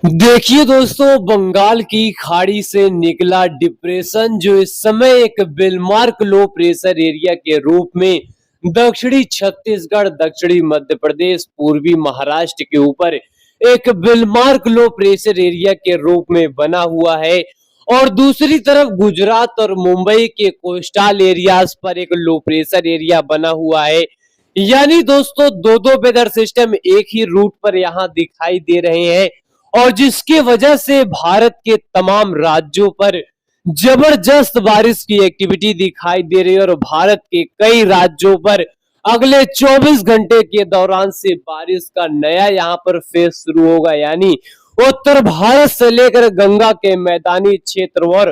देखिए दोस्तों, बंगाल की खाड़ी से निकला डिप्रेशन जो इस समय एक बिलमार्क लो प्रेशर एरिया के रूप में दक्षिणी छत्तीसगढ़, दक्षिणी मध्य प्रदेश, पूर्वी महाराष्ट्र के ऊपर एक बिलमार्क लो प्रेशर एरिया के रूप में बना हुआ है। और दूसरी तरफ गुजरात और मुंबई के कोस्टल एरियाज पर एक लो प्रेशर एरिया बना हुआ है। यानी दोस्तों, दो दो वेदर सिस्टम एक ही रूट पर यहाँ दिखाई दे रहे हैं और जिसकी वजह से भारत के तमाम राज्यों पर जबरदस्त बारिश की एक्टिविटी दिखाई दे रही है। और भारत के कई राज्यों पर अगले 24 घंटे के दौरान से बारिश का नया यहाँ पर फेज शुरू होगा। यानी उत्तर भारत से लेकर गंगा के मैदानी क्षेत्र और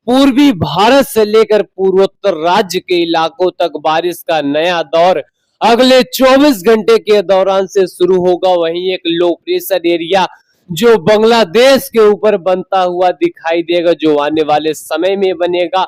पूर्वी भारत से लेकर पूर्वोत्तर राज्य के इलाकों तक बारिश का नया दौर अगले 24 घंटे के दौरान से शुरू होगा। वहीं एक लो प्रेशर एरिया जो बांग्लादेश के ऊपर बनता हुआ दिखाई देगा, जो आने वाले समय में बनेगा।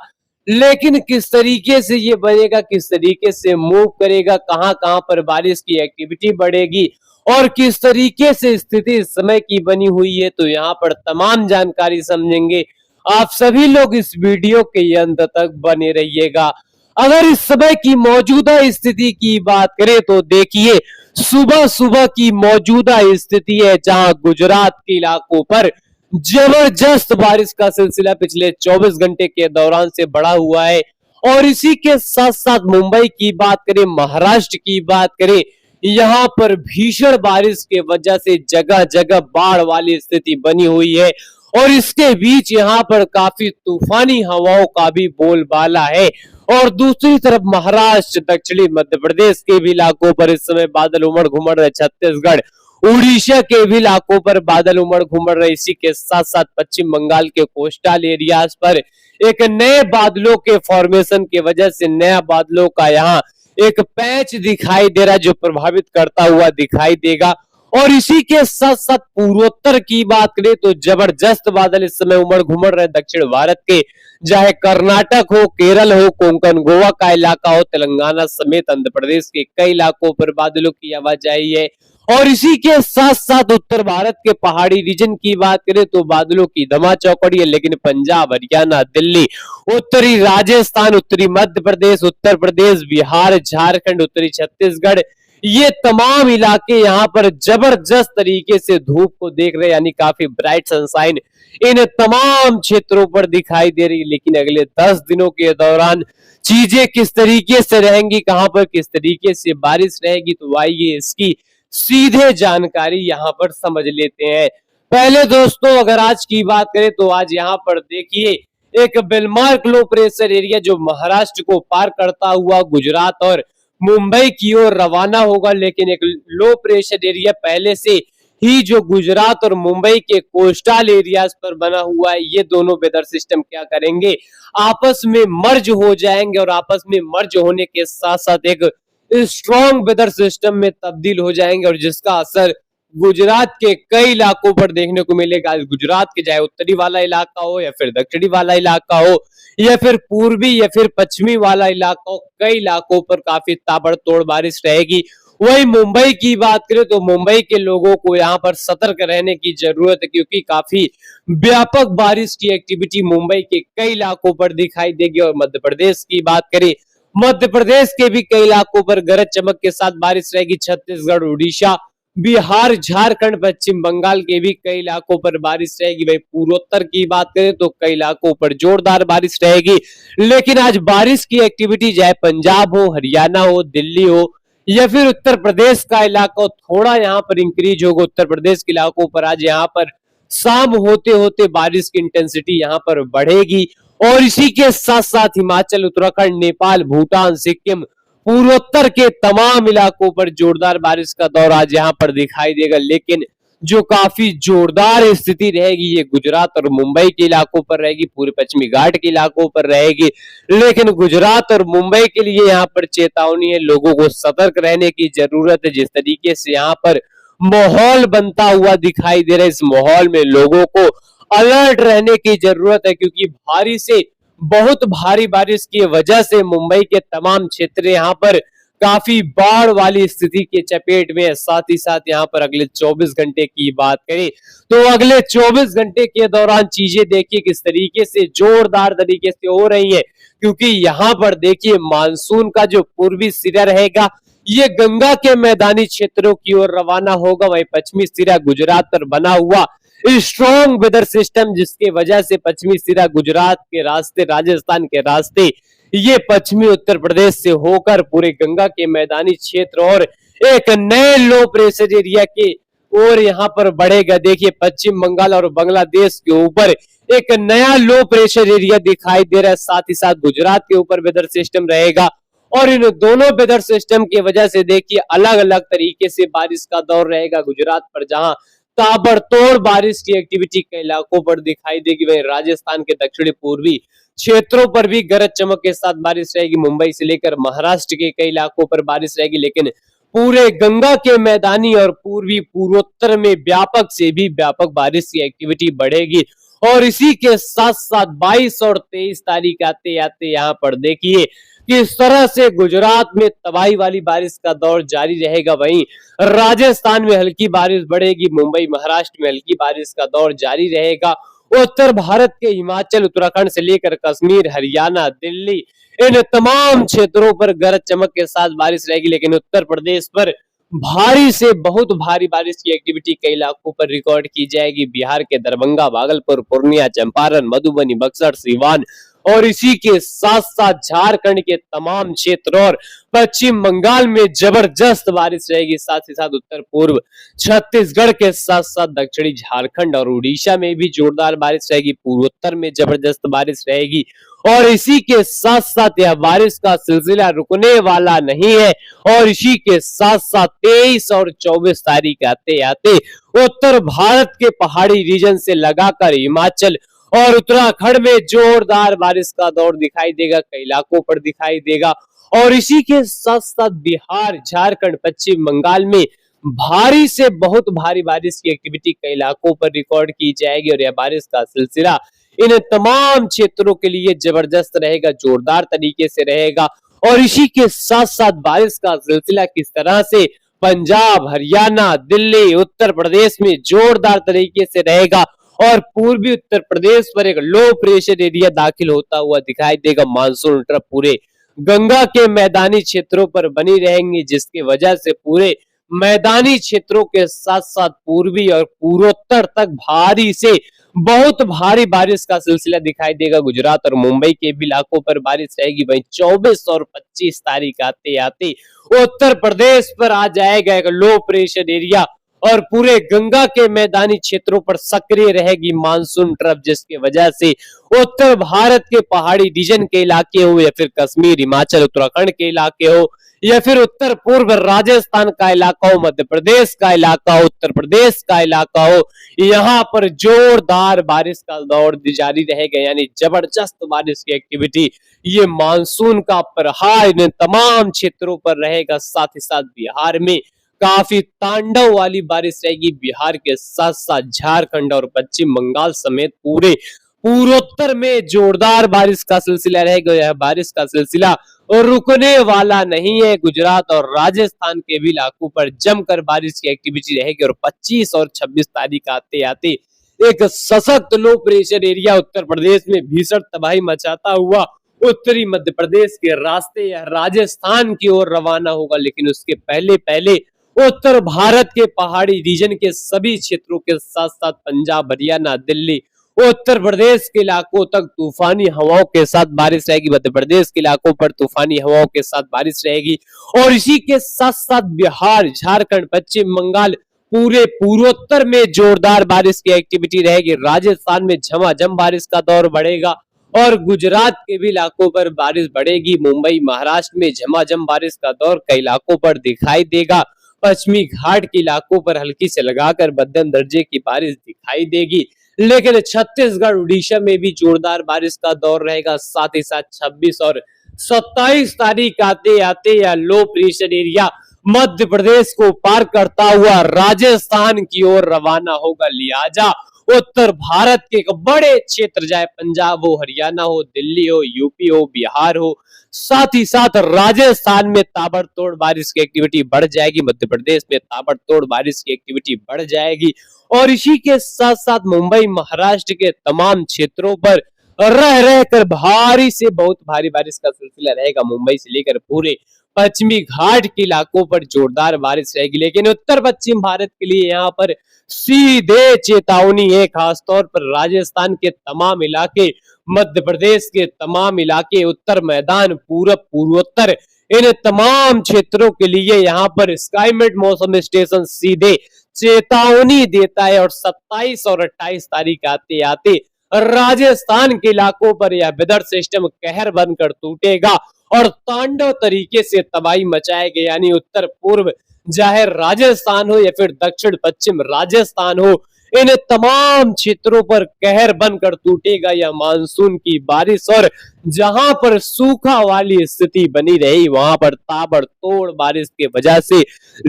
लेकिन किस तरीके से ये बनेगा, किस तरीके से मूव करेगा, कहां कहां पर बारिश की एक्टिविटी बढ़ेगी और किस तरीके से स्थिति इस समय की बनी हुई है, तो यहाँ पर तमाम जानकारी समझेंगे। आप सभी लोग इस वीडियो के अंत तक बने रहिएगा। अगर इस समय की मौजूदा स्थिति की बात करें तो देखिए, सुबह सुबह की मौजूदा स्थिति है जहां गुजरात के इलाकों पर जबरदस्त बारिश का सिलसिला पिछले 24 घंटे के दौरान से बढ़ा हुआ है। और इसी के साथ साथ मुंबई की बात करें, महाराष्ट्र की बात करें, यहाँ पर भीषण बारिश के वजह से जगह जगह बाढ़ वाली स्थिति बनी हुई है। और इसके बीच यहाँ पर काफी तूफानी हवाओं का भी बोलबाला है। और दूसरी तरफ महाराष्ट्र, दक्षिणी मध्य प्रदेश के भी इलाकों पर इस समय बादल उमड़ घुमड़ रहे। छत्तीसगढ़, उड़ीसा के भी इलाकों पर बादल उमड़ घुमड़ रहे। इसी के साथ साथ पश्चिम बंगाल के कोस्टल एरियाज पर एक नए बादलों के फॉर्मेशन की वजह से नया बादलों का यहाँ एक पैच दिखाई दे रहा है जो प्रभावित करता हुआ दिखाई देगा। और इसी के साथ साथ पूर्वोत्तर की बात करें तो जबरदस्त बादल इस समय उमड़ घुमड़ रहे दक्षिण भारत के, चाहे कर्नाटक हो, केरल हो, कोंकण गोवा का इलाका हो, तेलंगाना समेत आंध्र प्रदेश के कई इलाकों पर बादलों की आवाजाही है। और इसी के साथ साथ उत्तर भारत के पहाड़ी रीजन की बात करें तो बादलों की धमा चौकड़ी है। लेकिन पंजाब, हरियाणा, दिल्ली, उत्तरी राजस्थान, उत्तरी मध्य प्रदेश, उत्तर प्रदेश, बिहार, झारखंड, उत्तरी छत्तीसगढ़, ये तमाम इलाके यहाँ पर जबरदस्त तरीके से धूप को देख रहे हैं। यानी काफी ब्राइट सनशाइन इन तमाम क्षेत्रों पर दिखाई दे रही है। लेकिन अगले 10 दिनों के दौरान चीजें किस तरीके से रहेंगी, कहां पर किस तरीके से बारिश रहेगी, तो आइए इसकी सीधे जानकारी यहाँ पर समझ लेते हैं। पहले दोस्तों, अगर आज की बात करें तो आज यहाँ पर देखिए, एक बिलमार्क लो प्रेशर एरिया जो महाराष्ट्र को पार करता हुआ गुजरात और मुंबई की ओर रवाना होगा। लेकिन एक लो प्रेशर एरिया पहले से ही जो गुजरात और मुंबई के कोस्टल एरियाज पर बना हुआ है, ये दोनों वेदर सिस्टम क्या करेंगे, आपस में मर्ज हो जाएंगे। और आपस में मर्ज होने के साथ साथ एक स्ट्रॉन्ग वेदर सिस्टम में तब्दील हो जाएंगे और जिसका असर गुजरात के कई इलाकों पर देखने को मिलेगा। गुजरात के चाहे उत्तरी वाला इलाका हो या फिर दक्षिणी वाला इलाका हो या फिर पूर्वी या फिर पश्चिमी वाला इलाका हो, कई इलाकों पर काफी ताबड़तोड़ बारिश रहेगी। वही मुंबई की बात करें तो मुंबई के लोगों को यहाँ पर सतर्क रहने की जरूरत है, क्योंकि काफी व्यापक बारिश की एक्टिविटी मुंबई के कई इलाकों पर दिखाई देगी। और मध्य प्रदेश की बात करें, मध्य प्रदेश के भी कई इलाकों पर गरज चमक के साथ बारिश रहेगी। छत्तीसगढ़, उड़ीसा, बिहार, झारखंड, पश्चिम बंगाल के भी कई इलाकों पर बारिश रहेगी। वही पूर्वोत्तर की बात करें तो कई इलाकों पर जोरदार बारिश रहेगी। लेकिन आज बारिश की एक्टिविटी चाहे पंजाब हो, हरियाणा हो, दिल्ली हो या फिर उत्तर प्रदेश का इलाका हो, थोड़ा यहाँ पर इंक्रीज होगा। उत्तर प्रदेश के इलाकों पर आज यहाँ पर शाम होते होते बारिश की इंटेंसिटी यहाँ पर बढ़ेगी। और इसी के साथ साथ हिमाचल, उत्तराखंड, नेपाल, भूटान, सिक्किम, पूर्वोत्तर के तमाम इलाकों पर जोरदार बारिश का दौर आज यहाँ पर दिखाई देगा। लेकिन जो काफी जोरदार स्थिति रहेगी ये गुजरात और मुंबई के इलाकों पर रहेगी, पूरे पश्चिमी घाट के इलाकों पर रहेगी। लेकिन गुजरात और मुंबई के लिए यहाँ पर चेतावनी है, लोगों को सतर्क रहने की जरूरत है। जिस तरीके से यहाँ पर माहौल बनता हुआ दिखाई दे रहा है, इस माहौल में लोगों को अलर्ट रहने की जरूरत है, क्योंकि भारी से बहुत भारी बारिश की वजह से मुंबई के तमाम क्षेत्र यहाँ पर काफी बाढ़ वाली स्थिति के चपेट में है। साथ ही साथ यहाँ पर अगले 24 घंटे की बात करें तो अगले 24 घंटे के दौरान चीजें देखिए किस तरीके से जोरदार तरीके से हो रही है, क्योंकि यहाँ पर देखिए मानसून का जो पूर्वी सिरा रहेगा ये गंगा के मैदानी क्षेत्रों की ओर रवाना होगा। वही पश्चिमी सिरा गुजरात पर बना हुआ स्ट्रॉन्ग वेदर सिस्टम, जिसके वजह से पश्चिमी सिरा गुजरात के रास्ते, राजस्थान के रास्ते, ये पश्चिमी उत्तर प्रदेश से होकर पूरे गंगा के मैदानी क्षेत्र और एक नए लो प्रेशर एरिया के और यहाँ पर बढ़ेगा। देखिए पश्चिम बंगाल और बांग्लादेश के ऊपर एक नया लो प्रेशर एरिया दिखाई दे रहा है। साथ ही साथ गुजरात के ऊपर वेदर सिस्टम रहेगा और इन दोनों वेदर सिस्टम की वजह से देखिए अलग अलग तरीके से बारिश का दौर रहेगा। गुजरात पर जहां ताबड़तोड़ बारिश की एक्टिविटी कई इलाकों पर दिखाई देगी, वहीं राजस्थान के दक्षिणी पूर्वी क्षेत्रों पर भी गरज चमक के साथ बारिश रहेगी। मुंबई से लेकर महाराष्ट्र के कई इलाकों पर बारिश रहेगी, लेकिन पूरे गंगा के मैदानी और पूर्वी पूर्वोत्तर में व्यापक से भी व्यापक बारिश की एक्टिविटी बढ़ेगी। और इसी के साथ साथ 22 और 23 तारीख आते आते यहाँ पर देखिए किस तरह से गुजरात में तबाही वाली बारिश का दौर जारी रहेगा। वहीं राजस्थान में हल्की बारिश बढ़ेगी, मुंबई महाराष्ट्र में हल्की बारिश का दौर जारी रहेगा। उत्तर भारत के हिमाचल, उत्तराखंड से लेकर कश्मीर, हरियाणा, दिल्ली, इन तमाम क्षेत्रों पर गरज चमक के साथ बारिश रहेगी, लेकिन उत्तर प्रदेश पर भारी से बहुत भारी बारिश की एक्टिविटी कई इलाकों पर रिकॉर्ड की जाएगी। बिहार के दरभंगा, भागलपुर, पूर्णिया, चंपारण, मधुबनी, बक्सर, सीवान और इसी के साथ साथ झारखंड के तमाम क्षेत्र और पश्चिम बंगाल में जबरदस्त बारिश रहेगी। साथ ही साथ उत्तर पूर्व छत्तीसगढ़ के साथ साथ दक्षिणी झारखंड और उड़ीसा में भी जोरदार बारिश रहेगी। पूर्वोत्तर में जबरदस्त बारिश रहेगी और इसी के साथ साथ यह बारिश का सिलसिला रुकने वाला नहीं है। और इसी के साथ साथ 23 और 24 तारीख आते आते उत्तर भारत के पहाड़ी रीजन से लगाकर हिमाचल और उत्तराखंड में जोरदार बारिश का दौर दिखाई देगा, कई इलाकों पर दिखाई देगा। और इसी के साथ साथ बिहार, झारखंड, पश्चिम बंगाल में भारी से बहुत भारी बारिश की एक्टिविटी कई इलाकों पर रिकॉर्ड की जाएगी और यह बारिश का सिलसिला इन तमाम क्षेत्रों के लिए जबरदस्त रहेगा, जोरदार तरीके से रहेगा। और इसी के साथ साथ बारिश का सिलसिला किस तरह से पंजाब, हरियाणा, दिल्ली, उत्तर प्रदेश में जोरदार तरीके से रहेगा और पूर्वी उत्तर प्रदेश पर एक लो प्रेशर एरिया दाखिल होता हुआ दिखाई देगा। मानसून ट्रफ पूरे गंगा के मैदानी क्षेत्रों पर बनी रहेंगी, जिसकी वजह से पूरे मैदानी क्षेत्रों के साथ साथ पूर्वी और पूर्वोत्तर तक भारी से बहुत भारी बारिश का सिलसिला दिखाई देगा। गुजरात और मुंबई के भी इलाकों पर बारिश रहेगी। वहीं 24 और 25 तारीख आते आते उत्तर प्रदेश पर आ जाएगा एक लो प्रेशर एरिया और पूरे गंगा के मैदानी क्षेत्रों पर सक्रिय रहेगी मानसून ट्रफ, जिसकी वजह से उत्तर भारत के पहाड़ी रीजन के इलाके हो या फिर कश्मीर, हिमाचल, उत्तराखंड के इलाके हो या फिर उत्तर पूर्व राजस्थान का इलाका हो, मध्य प्रदेश का इलाका हो, उत्तर प्रदेश का इलाका हो, यहाँ पर जोरदार बारिश का दौर जारी रहेगा। यानी जबरदस्त बारिश की एक्टिविटी ये मानसून का प्रहार इन तमाम क्षेत्रों पर रहेगा। साथ ही साथ बिहार में काफी तांडव वाली बारिश रहेगी। बिहार के साथ साथ झारखंड और पश्चिम बंगाल समेत पूरे पूर्वोत्तर में जोरदार बारिश का सिलसिला रहेगा। यह बारिश का सिलसिला रुकने वाला नहीं है। गुजरात और राजस्थान के भी इलाकों पर जमकर बारिश की एक्टिविटी रहेगी और 25 और 26 तारीख आते आते एक सशक्त low pressure area Uttar Pradesh में भीषण तबाही मचाता हुआ उत्तरी मध्य प्रदेश के रास्ते या राजस्थान की ओर रवाना होगा। लेकिन उसके पहले पहले उत्तर भारत के पहाड़ी रीजन के सभी क्षेत्रों के साथ साथ पंजाब, हरियाणा, दिल्ली, उत्तर प्रदेश के इलाकों तक तूफानी हवाओं के साथ बारिश रहेगी। मध्य प्रदेश के इलाकों पर तूफानी हवाओं के साथ बारिश रहेगी और इसी के साथ साथ बिहार, झारखंड, पश्चिम बंगाल, पूरे पूर्वोत्तर में जोरदार बारिश की एक्टिविटी रहेगी। राजस्थान में झमाझम बारिश का दौर बढ़ेगा और गुजरात के भी इलाकों पर बारिश बढ़ेगी। मुंबई, महाराष्ट्र में झमाझम बारिश का दौर कई इलाकों पर दिखाई देगा। पश्चिमी घाट के इलाकों पर हल्की से लगाकर मध्यम दर्जे की बारिश दिखाई देगी। लेकिन छत्तीसगढ़, उड़ीसा में भी जोरदार बारिश का दौर रहेगा। साथ ही साथ 26 और 27 तारीख आते आते या low pressure area Madhya Pradesh को पार करता हुआ राजस्थान की ओर रवाना होगा। लिहाजा उत्तर भारत के बड़े क्षेत्र, चाहे पंजाब हो, हरियाणा हो, दिल्ली हो, यूपी हो, बिहार हो, साथ ही साथ राजस्थान में ताबड़तोड़ बारिश की एक्टिविटी बढ़ जाएगी, मध्य प्रदेश में ताबड़तोड़ बारिश की एक्टिविटी बढ़ जाएगी और इसी के साथ साथ मुंबई महाराष्ट्र के तमाम क्षेत्रों पर रह रहकर भारी से बहुत भारी बारिश का सिलसिला रहेगा। मुंबई से लेकर पूरे पश्चिमी घाट के इलाकों पर जोरदार बारिश रहेगी, लेकिन उत्तर पश्चिम भारत के लिए यहाँ पर सीधे चेतावनी है। खासतौर पर राजस्थान के तमाम इलाके, मध्य प्रदेश के तमाम इलाके, उत्तर मैदान, पूरब, पूर्वोत्तर, इन तमाम क्षेत्रों के लिए यहाँ पर स्काईमेट मौसम स्टेशन सीधे चेतावनी देता है और 27 और 28 तारीख आते आते राजस्थान के इलाकों पर यह वेदर सिस्टम कहर बनकर टूटेगा और तांडव तरीके से तबाही मचाएगा। यानी उत्तर पूर्व चाहे राजस्थान हो या फिर दक्षिण पश्चिम राजस्थान हो, इन तमाम क्षेत्रों पर कहर बनकर टूटेगा यह मानसून की बारिश और जहां पर सूखा वाली स्थिति बनी रही वहां पर ताबड़तोड़ बारिश के वजह से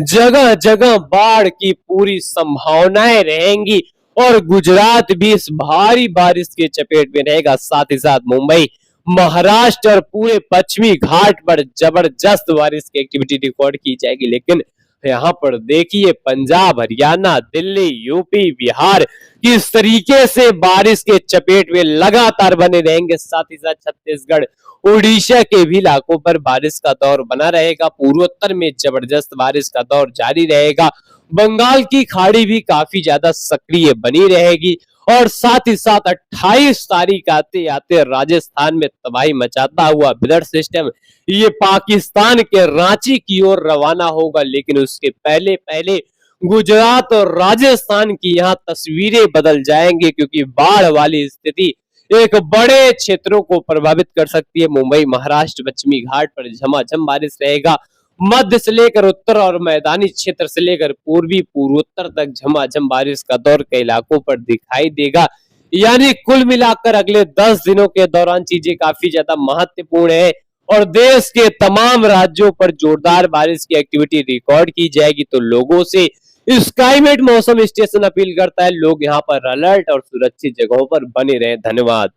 जगह जगह बाढ़ की पूरी संभावनाएं रहेंगी और गुजरात भी इस भारी बारिश के चपेट में रहेगा। साथ ही साथ मुंबई, महाराष्ट्र और पूरे पश्चिमी घाट पर जबरदस्त बारिश की एक्टिविटी रिकॉर्ड की जाएगी। लेकिन यहाँ पर देखिए पंजाब, हरियाणा, दिल्ली, यूपी, बिहार किस तरीके से बारिश के चपेट में लगातार बने रहेंगे। साथ ही साथ छत्तीसगढ़, उड़ीसा के भी इलाकों पर बारिश का दौर बना रहेगा। पूर्वोत्तर में जबरदस्त बारिश का दौर जारी रहेगा। बंगाल की खाड़ी भी काफी ज्यादा सक्रिय बनी रहेगी और साथ ही साथ 28 तारीख आते आते राजस्थान में तबाही मचाता हुआ वेदर सिस्टम ये पाकिस्तान के रांची की ओर रवाना होगा। लेकिन उसके पहले पहले गुजरात और राजस्थान की यहाँ तस्वीरें बदल जाएंगी, क्योंकि बाढ़ वाली स्थिति एक बड़े क्षेत्रों को प्रभावित कर सकती है। मुंबई, महाराष्ट्र, पश्चिमी घाट पर झमाझम बारिश रहेगा। मध्य से लेकर उत्तर और मैदानी क्षेत्र से लेकर पूर्वी पूर्वोत्तर तक झमाझम बारिश का दौर कई इलाकों पर दिखाई देगा। यानी कुल मिलाकर अगले 10 दिनों के दौरान चीजें काफी ज्यादा महत्वपूर्ण है और देश के तमाम राज्यों पर जोरदार बारिश की एक्टिविटी रिकॉर्ड की जाएगी। तो लोगों से स्काईमेट मौसम स्टेशन अपील करता है लोग यहाँ पर अलर्ट और सुरक्षित जगहों पर बने रहें। धन्यवाद।